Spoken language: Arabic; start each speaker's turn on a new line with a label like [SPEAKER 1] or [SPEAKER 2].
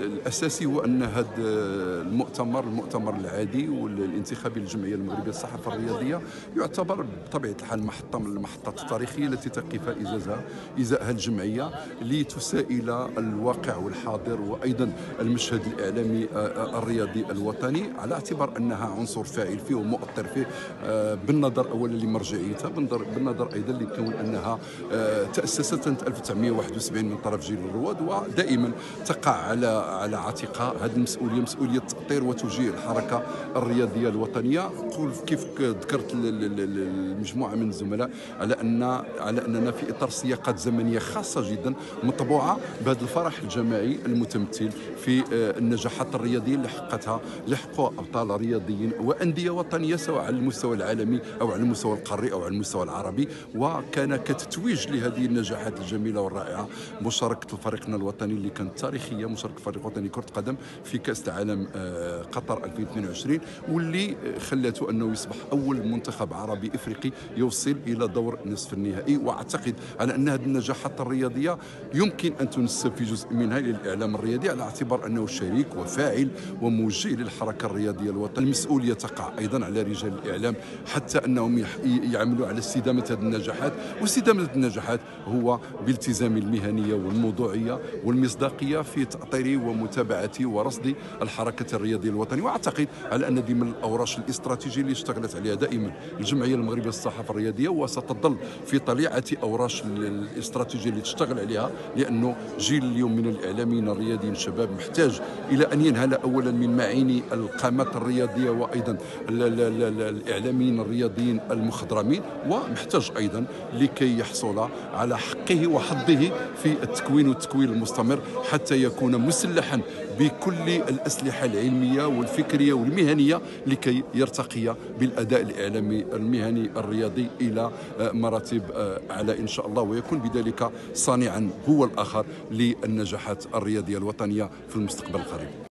[SPEAKER 1] الاساسي هو ان هذا المؤتمر العادي والانتخابي للجمعيه المغربيه للصحافه الرياضيه يعتبر بطبيعه الحال محطه من المحطات التاريخيه التي تقف ازاءها الجمعيه لتسائل الواقع والحاضر وايضا المشهد الاعلامي الرياضي الوطني، على اعتبار انها عنصر فاعل فيه ومؤثر فيه، بالنظر اولا لمرجعيتها، بالنظر ايضا لكون انها تاسست سنه 1971 من طرف جيل الرواد، ودائما تقع على عاتقها هذه المسؤوليه، مسؤوليه تاطير وتوجيه الحركه الرياضيه الوطنيه. كيف ذكرت المجموعه من الزملاء على اننا في اطار سياقات زمنيه خاصه جدا مطبوعه بهذا الفرح الجماعي المتمثل في النجاحات الرياضيه اللي حققها ابطال رياضيين وانديه وطنيه، سواء على المستوى العالمي او على المستوى القاري او على المستوى العربي. وكان كتتويج لهذه النجاحات الجميله والرائعه مشاركه فريقنا الوطني اللي كانت تاريخيه، مشاركه فريق وطني كره قدم في كاس العالم قطر 2022، واللي خلاته انه يصبح اول منتخب عربي افريقي يوصل الى دور نصف النهائي. واعتقد على ان هذه النجاحات الرياضيه يمكن ان تنسب في جزء منها للاعلام الرياضي، على اعتبار انه شريك وفاعل وموجه للحركه الرياضيه الوطنيه. المسؤوليه تقع ايضا على رجال الاعلام حتى انهم يعملوا على استدامه هذه النجاحات، واستدامه هذه النجاحات هو بالتزام المهنيه والموضوعيه والمصداقيه في تاطير ومتابعه ورصد الحركه الرياضيه الوطنيه. واعتقد على ان دي من الاوراش الاستراتيجيه اللي اشتغلت عليها دائما الجمعيه المغربيه للصحافه الرياضيه، وستظل في طليعه اوراش الاستراتيجيه اللي تشتغل عليها، لانه جيل اليوم من الاعلاميين الرياضيين الشباب محتاج الى ان ينهل اولا من معيني القامات الرياضيه وايضا الاعلاميين الرياضيين المخضرمين، ومحتاج ايضا لكي يحصل على حقه وحظه في التكوين والتكوين المستمر حتى يكون مسلحا بكل الاسلحه العلميه والفكريه والمهنيه لكي يرتقي بالاداء الاعلامي المهني الرياضي الى مراتب اعلى ان شاء الله، ويكون بذلك صانعا هو الاخر للنجاحات الرياضيه الوطنيه في المستقبل القريب.